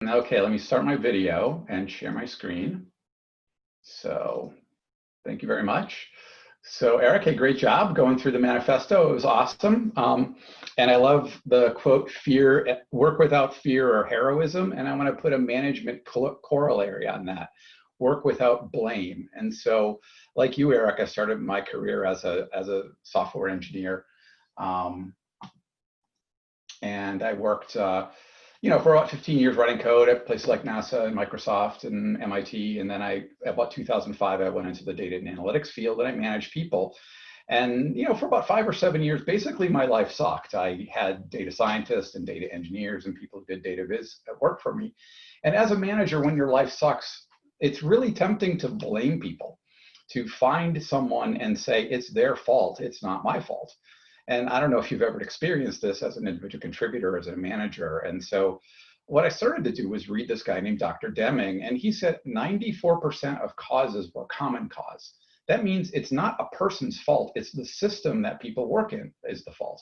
Okay, let me start my video and share my screen. So thank you very much. So Eric, hey, great job going through the manifesto. It was awesome. And I love the quote, work without fear or heroism. And I want to put a management corollary on that, work without blame. And so like you, Eric, I started my career as a software engineer. And I worked for about 15 years writing code at places like NASA and Microsoft and MIT. And then at about 2005, I went into the data and analytics field and I managed people. And, for about 5 or 7 years, basically my life sucked. I had data scientists and data engineers and people who did data viz at work for me. And as a manager, when your life sucks, it's really tempting to blame people, to find someone and say, it's their fault, it's not my fault. And I don't know if you've ever experienced this as an individual contributor, as a manager. And so what I started to do was read this guy named Dr. Deming, and he said 94% of causes were common cause. That means it's not a person's fault, it's the system that people work in is the fault.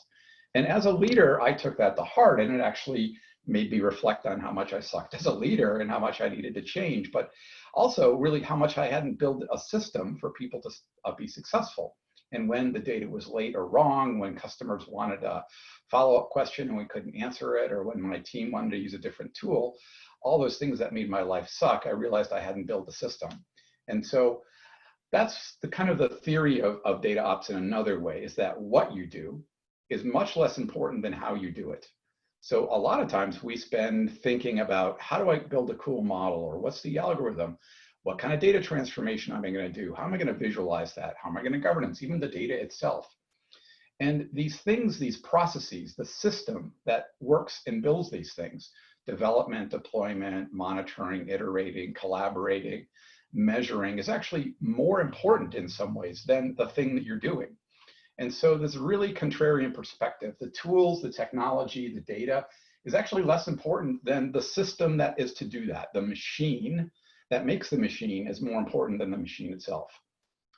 And as a leader, I took that to heart, and it actually made me reflect on how much I sucked as a leader and how much I needed to change, but also really how much I hadn't built a system for people to be successful. And when the data was late or wrong, when customers wanted a follow-up question and we couldn't answer it, or when my team wanted to use a different tool, all those things that made my life suck, I realized I hadn't built a system. And so that's the kind of the theory of data ops in another way, is that what you do is much less important than how you do it. So a lot of times we spend thinking about, how do I build a cool model, or what's the algorithm? What kind of data transformation am I going to do? How am I going to visualize that? How am I going to governance, even the data itself? And these things, these processes, the system that works and builds these things, development, deployment, monitoring, iterating, collaborating, measuring, is actually more important in some ways than the thing that you're doing. And so this really contrarian perspective, the tools, the technology, the data is actually less important than the system that is to do that. The machine that makes the machine is more important than the machine itself.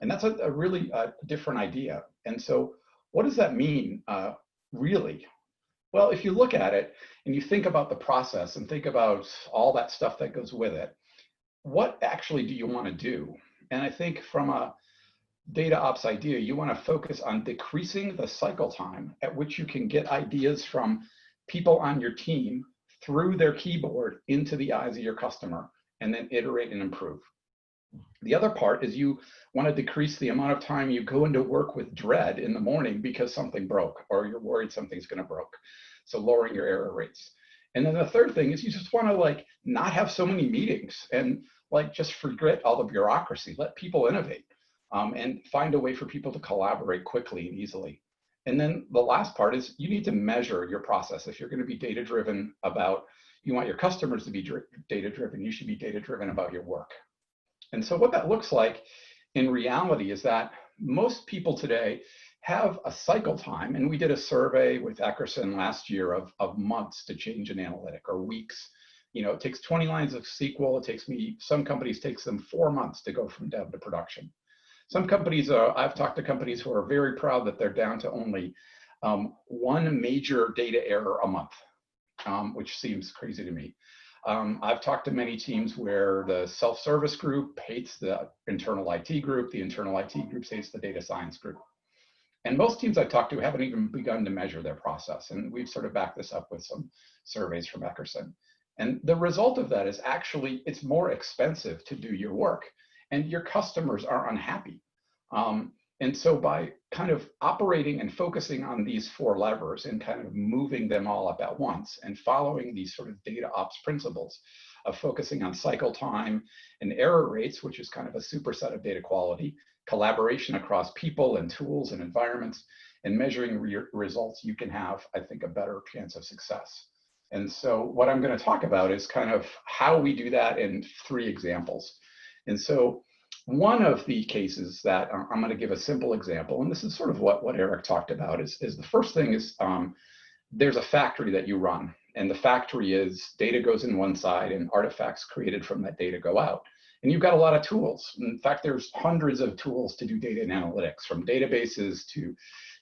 And that's a really different idea. And so what does that mean, really? Well, if you look at it and you think about the process and think about all that stuff that goes with it, what actually do you want to do? And I think from a data ops idea, you want to focus on decreasing the cycle time at which you can get ideas from people on your team through their keyboard into the eyes of your customer, and then iterate and improve. The other part is you want to decrease the amount of time you go into work with dread in the morning because something broke, or you're worried something's going to break. So lowering your error rates. And then the third thing is you just want to not have so many meetings and just forget all the bureaucracy. Let people innovate and find a way for people to collaborate quickly and easily. And then the last part is you need to measure your process. If you're going to be data-driven about, you want your customers to be data-driven, you should be data-driven about your work. And so what that looks like in reality is that most people today have a cycle time, and we did a survey with Eckerson last year of months to change an analytic, or weeks. It takes 20 lines of SQL. Some companies takes them 4 months to go from dev to production. Some companies, I've talked to companies who are very proud that they're down to only one major data error a month. Which seems crazy to me. I've talked to many teams where the self-service group hates the internal IT group, the internal IT group hates the data science group. And most teams I've talked to haven't even begun to measure their process. And we've sort of backed this up with some surveys from Eckerson. And the result of that is actually, it's more expensive to do your work, and your customers are unhappy. And so by kind of operating and focusing on these 4 levers and kind of moving them all up at once and following these sort of data ops principles of focusing on cycle time and error rates, which is kind of a superset of data quality, collaboration across people and tools and environments, and measuring results, you can have, I think, a better chance of success. And so what I'm going to talk about is kind of how we do that in 3 examples. And so one of the cases that I'm going to give a simple example, and this is sort of what Eric talked about, is the first thing is there's a factory that you run, and the factory is data goes in one side and artifacts created from that data go out. And you've got a lot of tools. In fact, there's hundreds of tools to do data and analytics, from databases to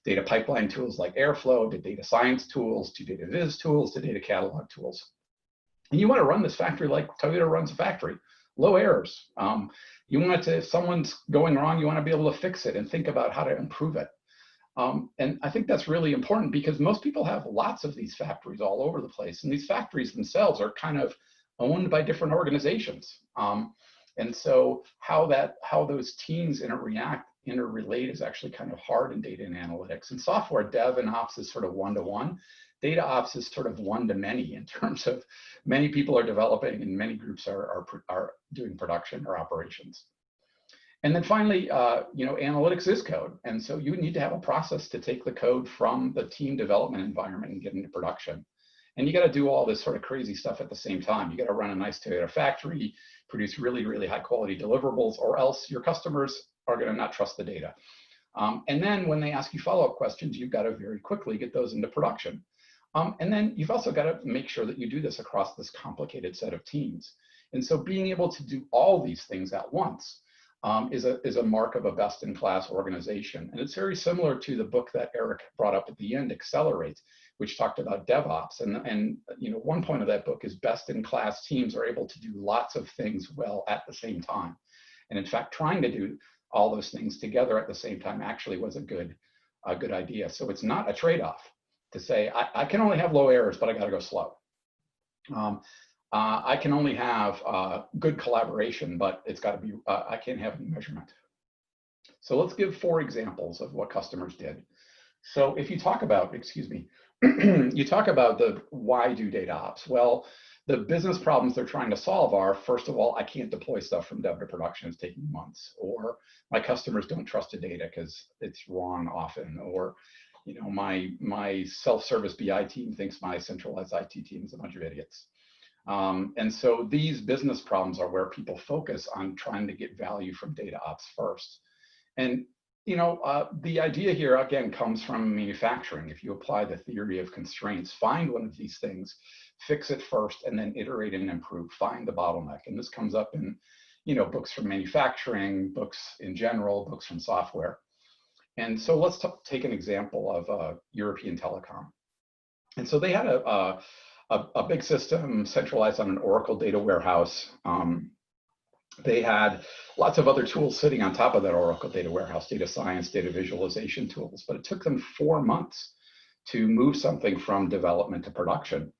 data pipeline tools like Airflow, to data science tools, to data viz tools, to data catalog tools. And you want to run this factory like Toyota runs a factory, low errors. You want it to, if someone's going wrong, you want to be able to fix it and think about how to improve it. And I think that's really important because most people have lots of these factories all over the place. And these factories themselves are kind of owned by different organizations. And so how those teams interrelate is actually kind of hard in data and analytics. In software, dev and ops is sort of one-to-one. Data ops is sort of one-to-many in terms of many people are developing and many groups are doing production or operations. And then finally, analytics is code. And so you need to have a process to take the code from the team development environment and get into production. And you got to do all this sort of crazy stuff at the same time. You got to run a nice Toyota factory, produce really, really high quality deliverables, or else your customers are going to not trust the data. And then when they ask you follow-up questions, you've got to very quickly get those into production. And then you've also got to make sure that you do this across this complicated set of teams. And so being able to do all these things at once is a mark of a best-in-class organization. And it's very similar to the book that Eric brought up at the end, Accelerate, which talked about DevOps. And one point of that book is best-in-class teams are able to do lots of things well at the same time. And in fact, trying to do all those things together at the same time actually was a good idea. So it's not a trade-off to say, I can only have low errors, but I got to go slow. I can only have good collaboration, but it's got to be, I can't have any measurement. So let's give 4 examples of what customers did. So if you talk about, you talk about the why do data ops? Well, the business problems they're trying to solve are, first of all, I can't deploy stuff from dev to production, it's taking months, or my customers don't trust the data because it's wrong often, or my self-service BI team thinks my centralized IT team is a bunch of idiots. And so these business problems are where people focus on trying to get value from data ops first. And the idea here, again, comes from manufacturing. If you apply the theory of constraints, find one of these things, fix it first, and then iterate and improve, find the bottleneck. And this comes up in books from manufacturing, books in general, books from software. And so let's take an example of European Telecom. And so they had a big system centralized on an Oracle data warehouse. They had lots of other tools sitting on top of that Oracle data warehouse, data science, data visualization tools, but it took them 4 months to move something from development to production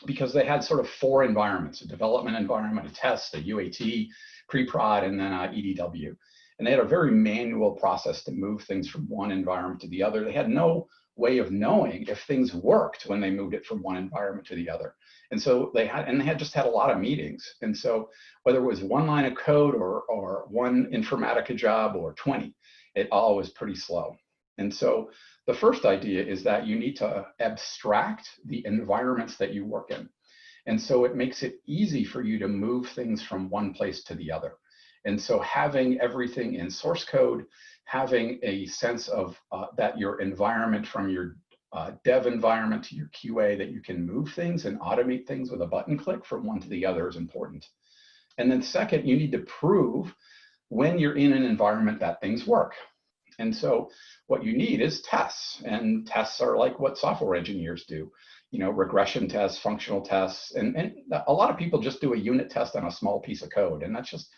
because they had sort of 4 environments: a development environment, a test, a UAT, pre-prod, and then EDW. And they had a very manual process to move things from one environment to the other. They had no way of knowing if things worked when they moved it from one environment to the other. And so they had just had a lot of meetings. And so whether it was 1 line of code or 1 Informatica job or 20, it all was pretty slow. And so the first idea is that you need to abstract the environments that you work in. And so it makes it easy for you to move things from one place to the other. And so having everything in source code, having a sense of that your environment from your dev environment to your QA, that you can move things and automate things with a button click from one to the other is important. And then second, you need to prove when you're in an environment that things work. And so what you need is tests, and tests are like what software engineers do. Regression tests, functional tests, and a lot of people just do a unit test on a small piece of code, and that's just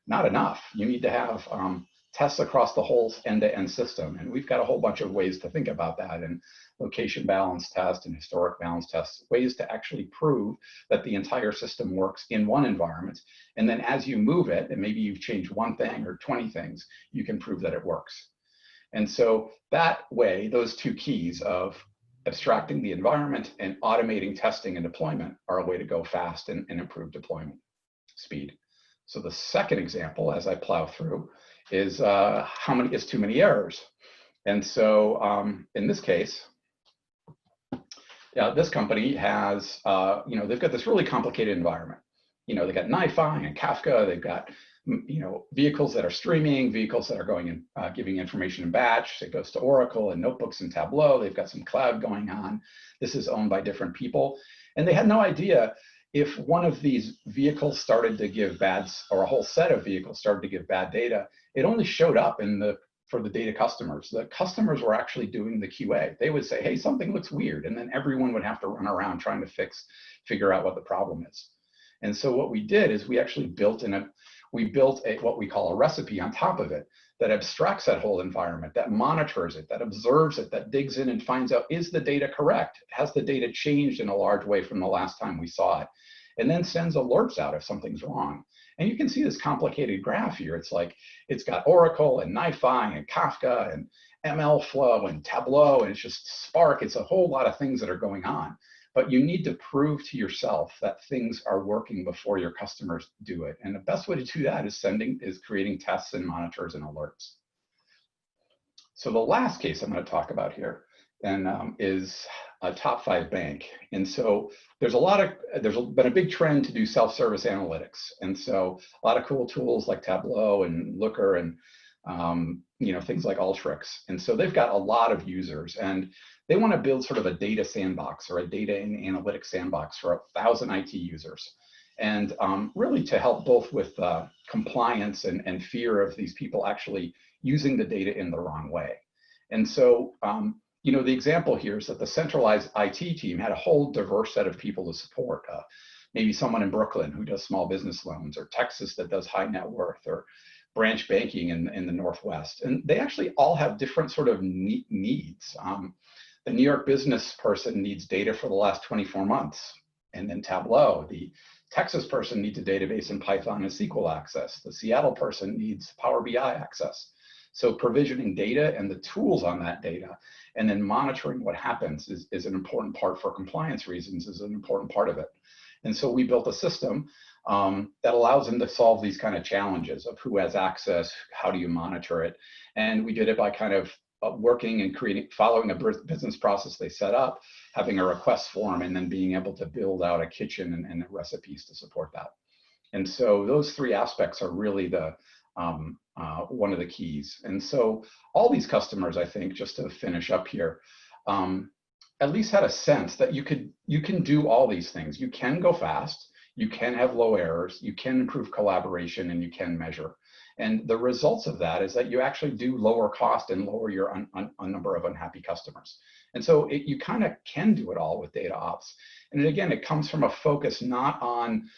not enough. You need to have tests across the whole end-to-end system. And we've got a whole bunch of ways to think about that, and location balance test and historic balance tests, ways to actually prove that the entire system works in one environment. And then as you move it, and maybe you've changed 1 thing or 20 things, you can prove that it works. And so that way, those 2 keys of abstracting the environment and automating testing and deployment are a way to go fast and improve deployment speed. So the second example, as I plow through, is too many errors. And so in this case, this company has, they've got this really complicated environment. They've got NiFi and Kafka. They've got, vehicles that are streaming, vehicles that are going and giving information in batch. It goes to Oracle and notebooks and Tableau. They've got some cloud going on. This is owned by different people. And they had no idea if one of these vehicles started to give or a whole set of vehicles started to give bad data. It only showed up in the for the data customers. The customers were actually doing the QA. They would say, hey, something looks weird. And then everyone would have to run around trying to figure out what the problem is. And so what we did is we actually built what we call a recipe on top of it that abstracts that whole environment, that monitors it, that observes it, that digs in and finds out, is the data correct? Has the data changed in a large way from the last time we saw it? And then sends alerts out if something's wrong. And you can see this complicated graph here. It's like, it's got Oracle and NiFi and Kafka and MLflow and Tableau, and it's just Spark. It's a whole lot of things that are going on. But you need to prove to yourself that things are working before your customers do it. And the best way to do that is creating tests and monitors and alerts. So the last case I'm going to talk about here is a top 5 bank. And so there's been a big trend to do self-service analytics. And so a lot of cool tools like Tableau and Looker and things like Alteryx. And so they've got a lot of users, and they want to build sort of a data sandbox or a data and analytics sandbox for 1,000 IT users. And really to help both with compliance and fear of these people actually using the data in the wrong way. And so, the example here is that the centralized IT team had a whole diverse set of people to support. Maybe someone in Brooklyn who does small business loans, or Texas that does high net worth, or branch banking in the Northwest. And they actually all have different sort of needs. The New York business person needs data for the last 24 months, and then Tableau. The Texas person needs a database in Python and SQL access. The Seattle person needs Power BI access. So provisioning data and the tools on that data, and then monitoring what happens is an important part for compliance reasons, is an important part of it. And so we built a system that allows them to solve these kind of challenges of who has access, how do you monitor it. And we did it by kind of working and following a business process they set up, having a request form, and then being able to build out a kitchen and recipes to support that. And so those 3 aspects are really the one of the keys. And so all these customers, I think, just to finish up here, at least had a sense that you can do all these things. You can go fast, you can have low errors, you can improve collaboration, and you can measure. And the results of that is that you actually do lower cost and lower your number of unhappy customers. And so you kind of can do it all with DataOps. And again, it comes from a focus not on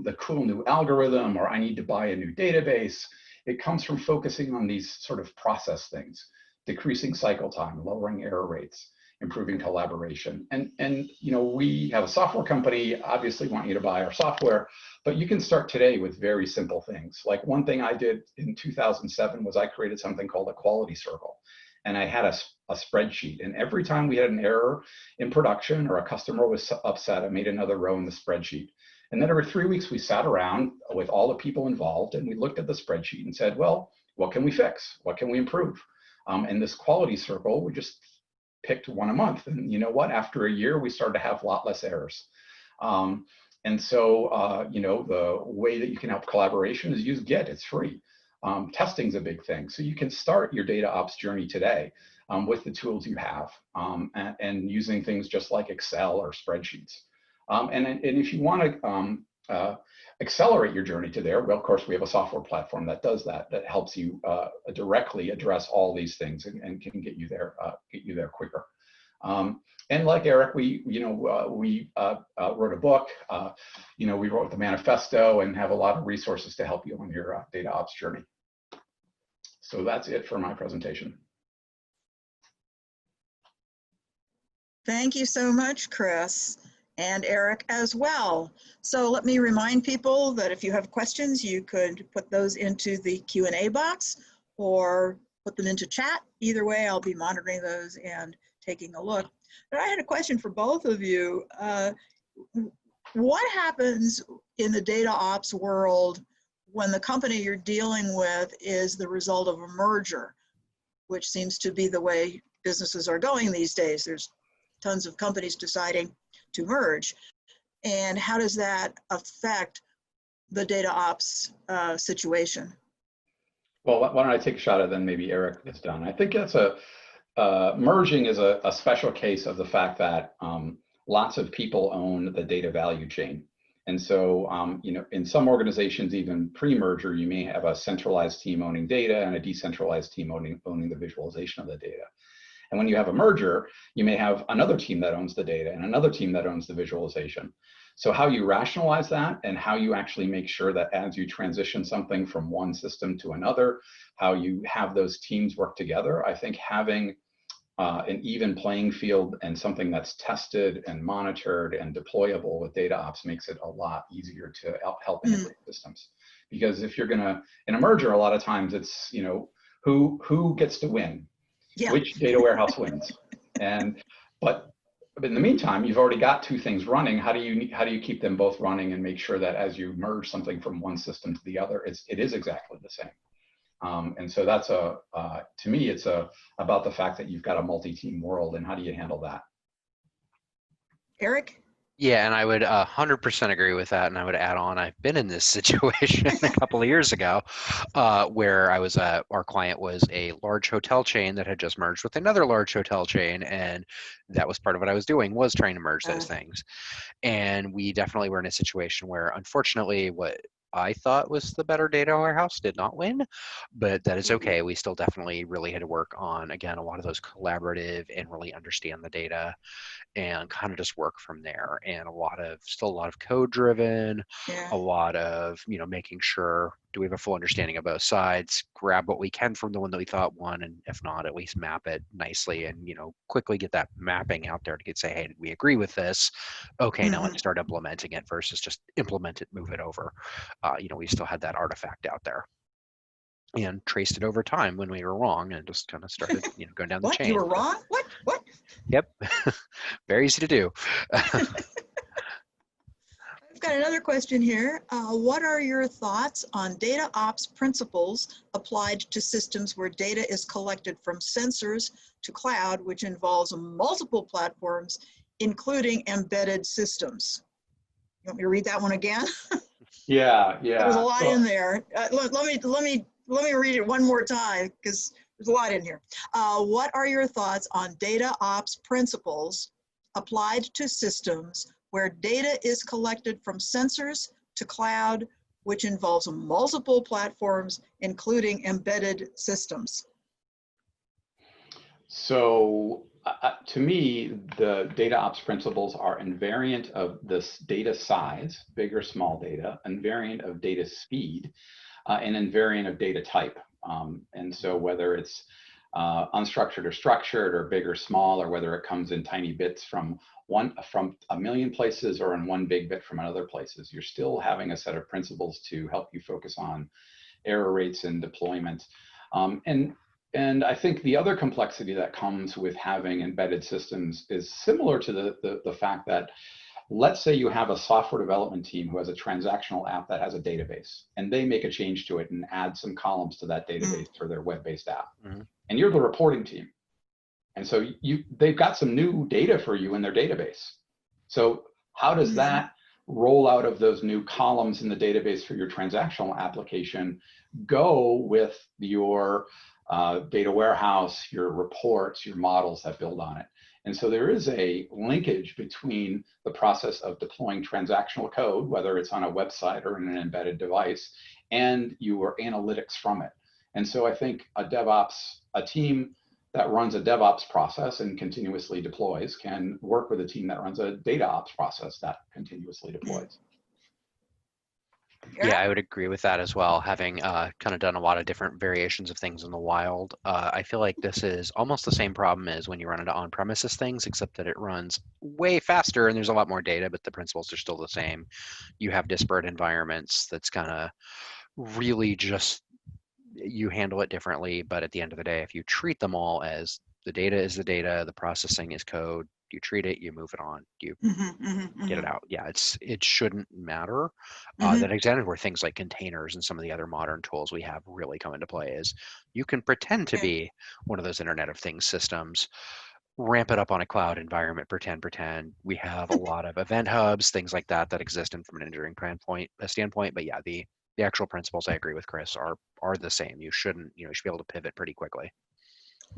the cool new algorithm or I need to buy a new database. It comes from focusing on these sort of process things, decreasing cycle time, lowering error rates, improving collaboration. And we have a software company, obviously want you to buy our software, but you can start today with very simple things. Like one thing I did in 2007 was I created something called a quality circle. And I had a spreadsheet. And every time we had an error in production or a customer was upset, I made another row in the spreadsheet. And then every 3 weeks, we sat around with all the people involved and we looked at the spreadsheet and said, well, what can we fix? What can we improve? And this quality circle, we just picked one a month. And you know what? After a year, we started to have a lot less errors. And so, the way that you can help collaboration is use Git. It's free. Testing is a big thing. So you can start your DataOps journey today with the tools you have and using things just like Excel or spreadsheets. And if you want to accelerate your journey to there, well, of course, we have a software platform that does that helps you directly address all these things and can get you there quicker. And like Eric, we wrote a book. We wrote the manifesto and have a lot of resources to help you on your DataOps journey. So that's it for my presentation. Thank you so much, Chris, and Eric as well. So let me remind people that if you have questions, you could put those into the Q&A box or put them into chat. Either way, I'll be monitoring those and taking a look. But I had a question for both of you. What happens in the DataOps world when the company you're dealing with is the result of a merger, which seems to be the way businesses are going these days? There's tons of companies deciding to merge. And how does that affect the DataOps situation? Well, why don't I take a shot at it, then maybe Eric gets done. I think that's merging is a special case of the fact that lots of people own the data value chain. And so, in some organizations, even pre-merger, you may have a centralized team owning data and a decentralized team owning the visualization of the data. And when you have a merger, you may have another team that owns the data and another team that owns the visualization. So how you rationalize that and how you actually make sure that as you transition something from one system to another, how you have those teams work together, I think having an even playing field and something that's tested and monitored and deployable with DataOps makes it a lot easier to help integrate systems. Because if you're gonna, in a merger, a lot of times it's, who gets to win? Yeah. Which data warehouse wins? But in the meantime, you've already got two things running. How do you keep them both running and make sure that as you merge something from one system to the other, it is exactly the same? And so that's to me, it's about the fact that you've got a multi-team world, and how do you handle that? Eric? Yeah, and I would 100% agree with that. And I would add on, I've been in this situation a couple of years ago where our client was a large hotel chain that had just merged with another large hotel chain. And that was part of what I was doing, was trying to merge those things. And we definitely were in a situation where, unfortunately, what I thought was the better data warehouse did not win, but that is okay. We still definitely really had to work on, again, a lot of those collaborative and really understand the data and kind of just work from there. And still a lot of code driven, a lot of, making sure, do we have a full understanding of both sides, grab what we can from the one that we thought won, and if not, at least map it nicely and, quickly get that mapping out there to say, hey, did we agree with this? Okay, now let's start implementing it versus just implement it, move it over. We still had that artifact out there and traced it over time when we were wrong and just kind of started, going down the chain. You were wrong? What? Yep. Very easy to do. I've got another question here. What are your thoughts on DataOps principles applied to systems where data is collected from sensors to cloud, which involves multiple platforms, including embedded systems? You want me to read that one again? Yeah. There's a lot in there. Let me read it one more time because there's a lot in here. What are your thoughts on DataOps principles applied to systems where data is collected from sensors to cloud, which involves multiple platforms, including embedded systems? So to me, the DataOps principles are invariant of this data size, big or small data, invariant of data speed, and invariant of data type. And so whether it's unstructured or structured, or big or small, or whether it comes in tiny bits from a million places or in one big bit from another places, you're still having a set of principles to help you focus on error rates and deployment. And I think the other complexity that comes with having embedded systems is similar to the fact that, let's say you have a software development team who has a transactional app that has a database, and they make a change to it and add some columns to that database for their web-based app. And you're the reporting team. And so they've got some new data for you in their database. So how does that rollout of those new columns in the database for your transactional application go with your data warehouse, your reports, your models that build on it? And so there is a linkage between the process of deploying transactional code, whether it's on a website or in an embedded device, and your analytics from it. And so I think a team that runs a DevOps process and continuously deploys can work with a team that runs a DataOps process that continuously deploys. Yeah, I would agree with that as well. Having kind of done a lot of different variations of things in the wild, I feel like this is almost the same problem as when you run into on-premises things, except that it runs way faster and there's a lot more data, but the principles are still the same. You have disparate environments that's kind of really just, you handle it differently, but at the end of the day, if you treat them all as the data is the data, the processing is code, you treat it, you move it on, you get it out. Yeah, it shouldn't matter. That example where things like containers and some of the other modern tools we have really come into play is you can pretend to be one of those Internet of Things systems, ramp it up on a cloud environment, pretend. We have a lot of event hubs, things like that exist in from an engineering standpoint. But yeah, the actual principles, I agree with Chris, are the same. You should be able to pivot pretty quickly.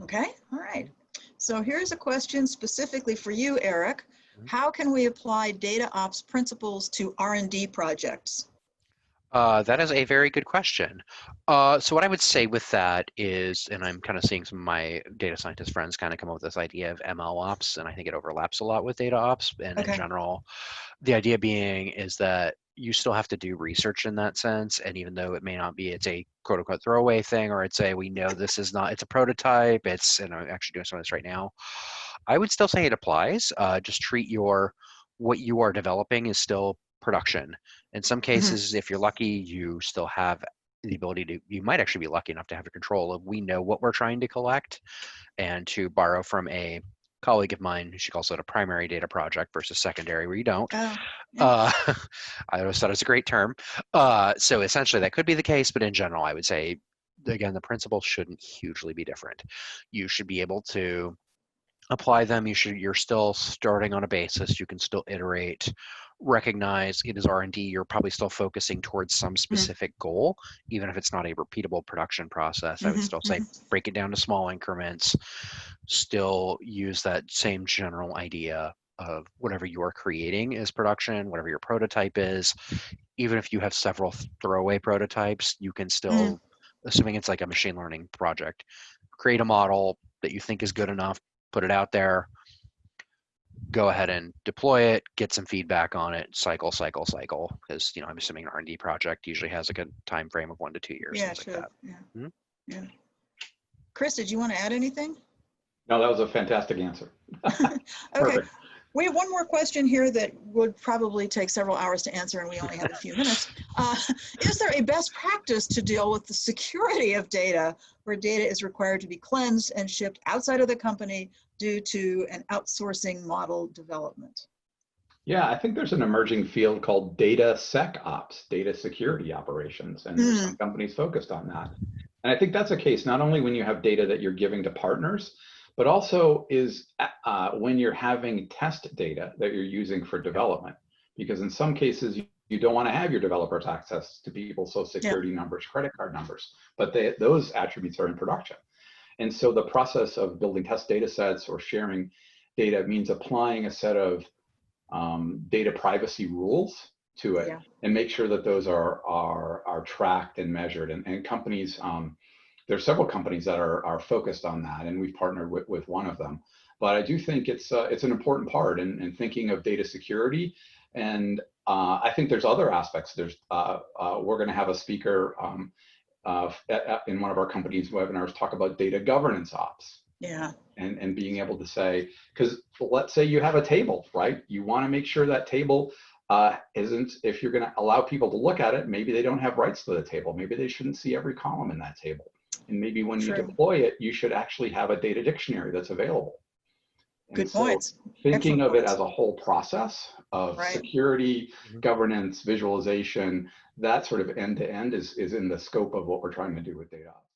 Okay, all right. So here's a question specifically for you, Eric. how can we apply DataOps principles to R&D projects? That is a very good question. So what I would say with that is, and I'm kind of seeing some of my data scientist friends kind of come up with this idea of ML ops, and I think it overlaps a lot with data ops. And in general, the idea being is that you still have to do research in that sense. And even though it may not be, it's a quote unquote throwaway thing, or it's a, we know this is not, it's a prototype, it's, and I'm actually doing some of this right now. I would still say it applies. Just treat what you are developing is still production. In some cases, if you're lucky, you still have the ability to, you might actually be lucky enough to have control of, we know what we're trying to collect. And to borrow from a colleague of mine, she calls it a primary data project versus secondary, where you don't. Oh, yeah. I always thought it was a great term. So essentially that could be the case, but in general, I would say, again, the principles shouldn't hugely be different. You should be able to apply them. You're still starting on a basis. You can still iterate, recognize it is R&D. You're probably still focusing towards some specific goal, even if it's not a repeatable production process. I would still say break it down to small increments, still use that same general idea of whatever you are creating is production, whatever your prototype is. Even if you have several throwaway prototypes, you can still, assuming it's like a machine learning project, create a model that you think is good enough, put it out there, go ahead and deploy it, get some feedback on it, cycle, because I'm assuming an R&D project usually has a good time frame of 1 to 2 years. Yeah, things sure. like that. Yeah. Chris, did you want to add anything? No, that was a fantastic answer. Okay. Perfect. We have one more question here that would probably take several hours to answer, and we only have a few minutes. Is there a best practice to deal with the security of data where data is required to be cleansed and shipped outside of the company due to an outsourcing model development? Yeah, I think there's an emerging field called data SecOps, data security operations, and there's some companies focused on that. And I think that's a case not only when you have data that you're giving to partners, but also is when you're having test data that you're using for development. Because in some cases, you don't want to have your developers access to people's social security numbers, credit card numbers, but those attributes are in production. And so the process of building test data sets or sharing data means applying a set of data privacy rules to it and make sure that those are tracked and measured. And companies, there's several companies that are focused on that, and we've partnered with one of them. But I do think it's an important part in thinking of data security. And I think there's other aspects. There's we're going to have a speaker in one of our company's webinars talk about data governance ops. Yeah. And being able to say, because let's say you have a table, right? You want to make sure that table isn't, if you're going to allow people to look at it, maybe they don't have rights to the table. Maybe they shouldn't see every column in that table. And maybe when you deploy it, you should actually have a data dictionary that's available. Good points. Thinking of it as a whole process of security, governance, visualization, that sort of end to end is in the scope of what we're trying to do with DataOps.